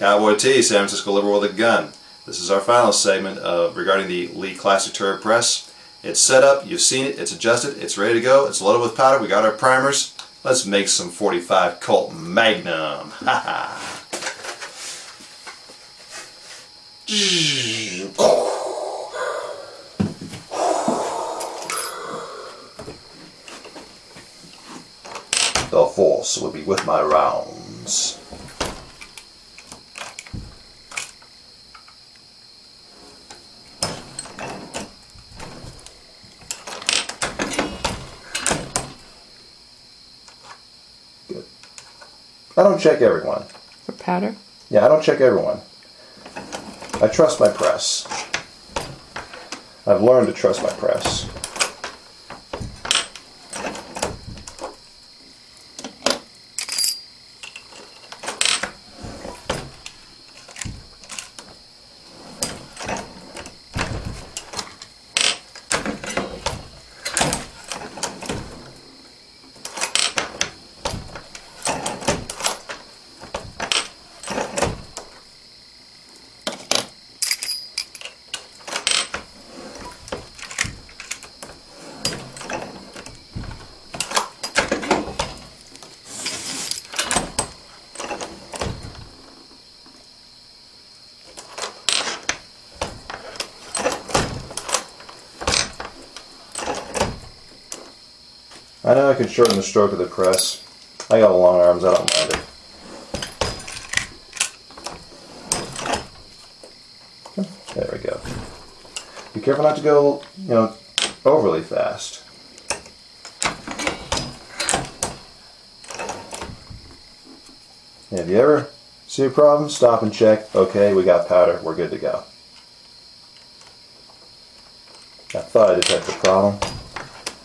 Cowboy T, San Francisco Liberal with a Gun. This is our final segment regarding the Lee Classic Turret Press. It's set up, you've seen it, it's adjusted, it's ready to go, it's loaded with powder, we got our primers. Let's make some 45 Colt Magnum. Haha. The force will be with my rounds. Good. I don't check everyone. For powder? Yeah, I don't check everyone. I trust my press. I've learned to trust my press. I know I can shorten the stroke of the press. I got long arms, I don't mind it. There we go. Be careful not to go, overly fast. And if you ever see a problem, stop and check. Okay, we got powder, we're good to go. I thought I detected a problem.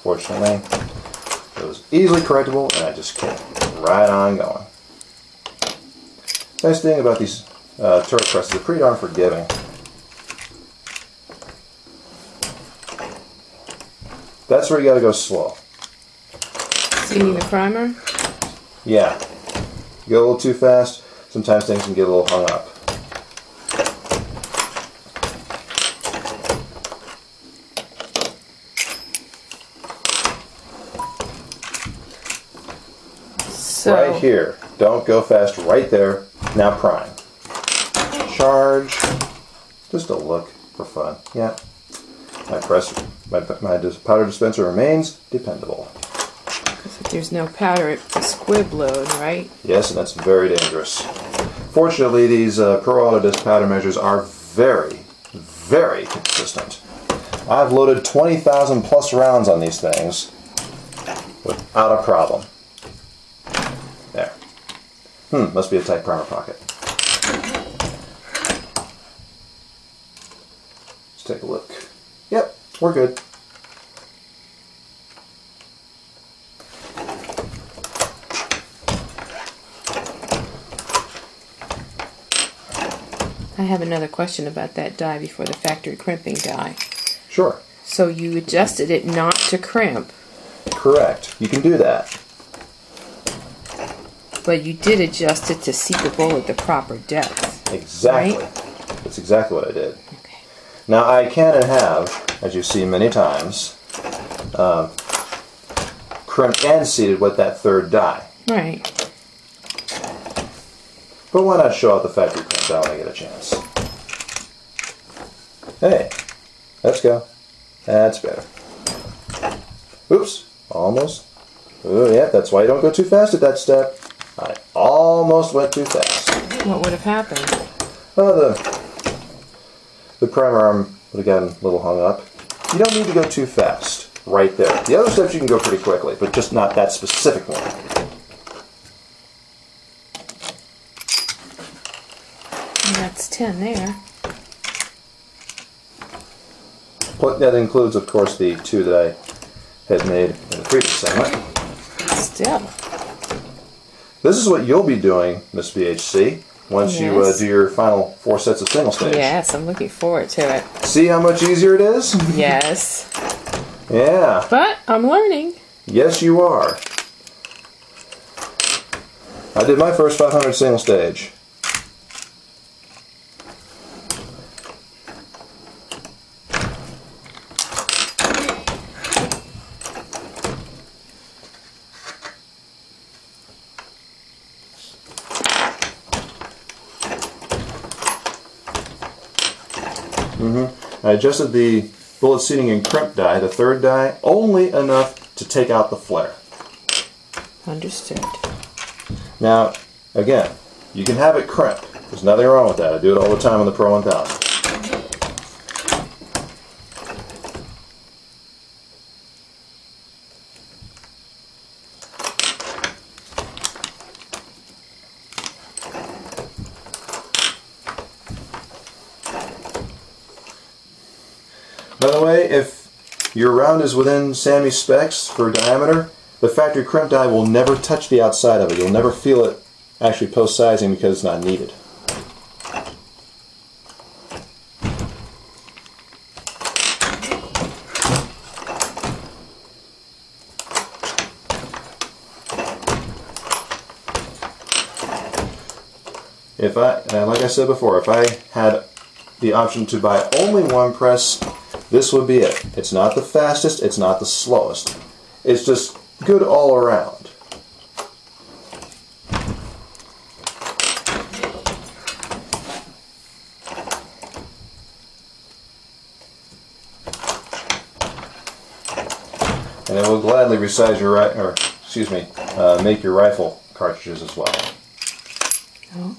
Fortunately, it was easily correctable, and I just kept right on going. Nice thing about these turret presses, they're pretty darn forgiving. That's where you gotta go slow. So you need a primer? Yeah. You go a little too fast, sometimes things can get a little hung up. So, right here. Don't go fast right there. Now prime. Charge. Just a look for fun. Yeah. My powder dispenser remains dependable. if there's no powder, it's a squib load, right? Yes, and that's very dangerous. Fortunately, these Pro Auto Disc powder measures are very, very consistent. I've loaded 20,000 plus rounds on these things without a problem. There. Must be a tight primer pocket. Let's take a look. Yep, we're good. I have another question about that die before the factory crimping die. Sure. So you adjusted it not to crimp. Correct. You can do that. But you did adjust it to seat the bullet the proper depth. Exactly. Right? That's exactly what I did. Okay. Now I can and have, as you've seen many times, crimped and seated with that third die. Right. But why not show out the factory crimp die when I get a chance? Hey, let's go. That's better. Oops, almost. Oh yeah, that's why you don't go too fast at that step. I almost went too fast. What would have happened? Well, the primer arm would have gotten a little hung up. You don't need to go too fast right there. The other steps you can go pretty quickly, but just not that specific one. And that's 10 there. That includes, of course, the 2 that I had made in the previous segment. Still. This is what you'll be doing, Miss BHC, once you do your final 4 sets of single stage. Yes, I'm looking forward to it. See how much easier it is? Yes. Yeah. But I'm learning. Yes, you are. I did my first 500 single stage. I adjusted the bullet seating and crimp die, the third die, only enough to take out the flare. Understood. Now, again, you can have it crimp. There's nothing wrong with that. I do it all the time on the Pro 1000. By the way, if your round is within Sammy's specs for diameter, the factory crimp die will never touch the outside of it. You'll never feel it actually post-sizing because it's not needed. If like I said before, if I had the option to buy only one press, this would be it. It's not the fastest, it's not the slowest. It's just good all around. And it will gladly resize your make your rifle cartridges as well. Oh.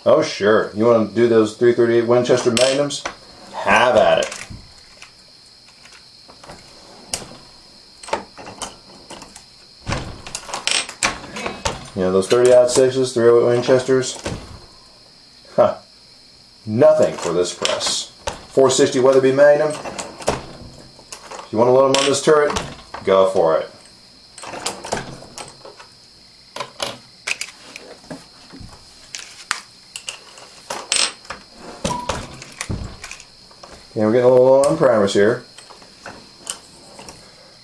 Oh sure. You want to do those 338 Winchester Magnums? Have at it. You know, those 30-06s, 308 Winchesters? Huh. Nothing for this press. 460 Weatherby Magnum. If you want to load them on this turret, go for it. Okay, we're getting a little low on primers here.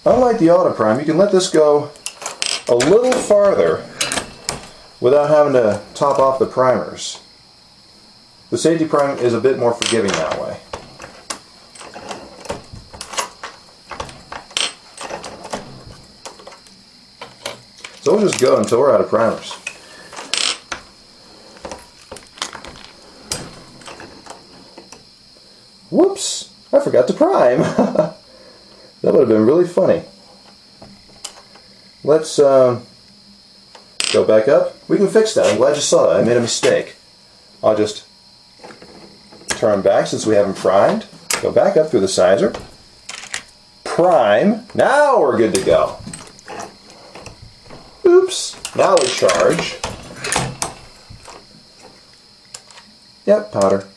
Unlike the Auto Prime, you can let this go a little farther without having to top off the primers. The Safety Prime is a bit more forgiving that way. So we'll just go until we're out of primers. Whoops! I forgot to prime! That would have been really funny. Let's go back up. We can fix that. I'm glad you saw that. I made a mistake. I'll just turn back since we haven't primed. Go back up through the sizer. Prime. Now we're good to go. Oops. Now we charge. Yep, powder.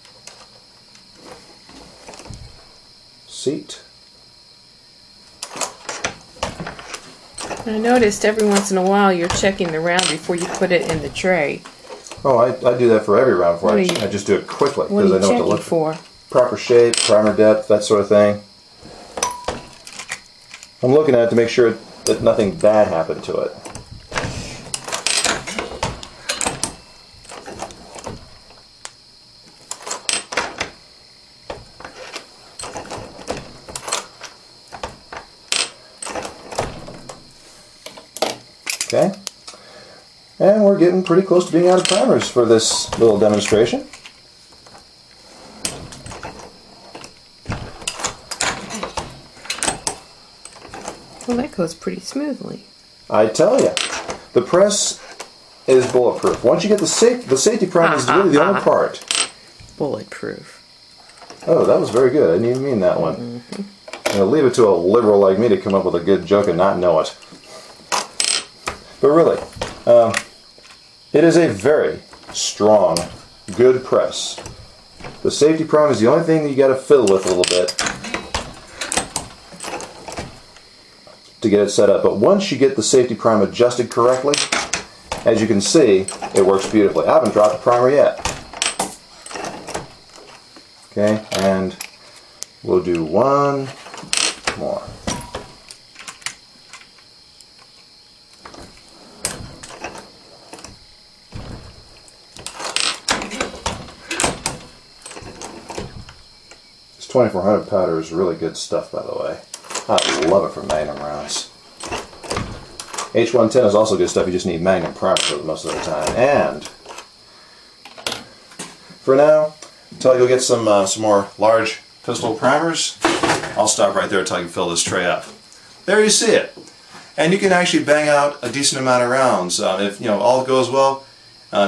Seat. I noticed every once in a while you're checking the round before you put it in the tray. Oh, I do that for every round before I just do it quickly What are because you I know what to checking look for? Proper shape, primer depth, that sort of thing. I'm looking at it to make sure that nothing bad happened to it. Okay, and we're getting pretty close to being out of primers for this little demonstration. Well, that goes pretty smoothly. I tell you, the press is bulletproof. Once you get the safety prime is really the only part. Bulletproof. Oh, that was very good. I didn't even mean that one. I'm going to leave it to a liberal like me to come up with a good joke and not know it. But really, it is a very strong, good press. The safety prime is the only thing that you got to fiddle with a little bit to get it set up. But once you get the safety prime adjusted correctly, as you can see, it works beautifully. I haven't dropped the primer yet. Okay, and we'll do one more. This 2400 powder is really good stuff, by the way. I love it for Magnum rounds. H110 is also good stuff. You just need Magnum primer for it most of the time. And for now, until I go get some more large pistol primers. I'll stop right there until I can fill this tray up. There you see it. And you can actually bang out a decent amount of rounds. If all goes well,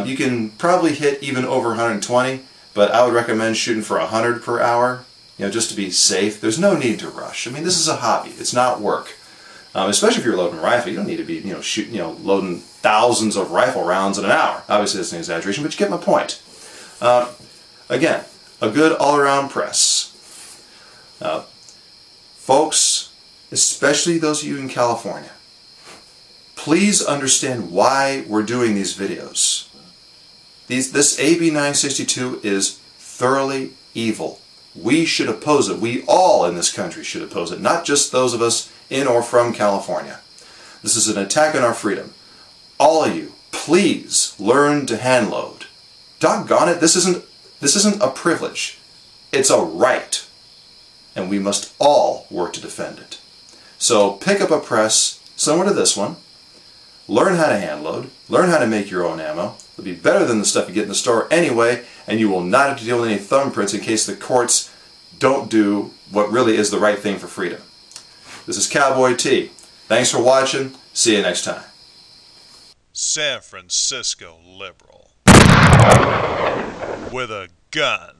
you can probably hit even over 120, but I would recommend shooting for 100 per hour, just to be safe. There's no need to rush. I mean, this is a hobby. It's not work. Especially if you're loading a rifle, you don't need to be, loading thousands of rifle rounds in an hour. Obviously, that's an exaggeration, but you get my point. Again, a good all-around press. Folks, especially those of you in California, please understand why we're doing these videos. This AB 962 is thoroughly evil. We should oppose it. We all in this country should oppose it, not just those of us in or from California. This is an attack on our freedom. All of you, please learn to hand load. Doggone it, this isn't a privilege. It's a right. And we must all work to defend it. So pick up a press similar to this one. Learn how to hand load. Learn how to make your own ammo. It'll be better than the stuff you get in the store anyway, and you will not have to deal with any thumbprints in case the courts don't do what really is the right thing for freedom. This is Cowboy T. Thanks for watching. See you next time. San Francisco liberal with a gun.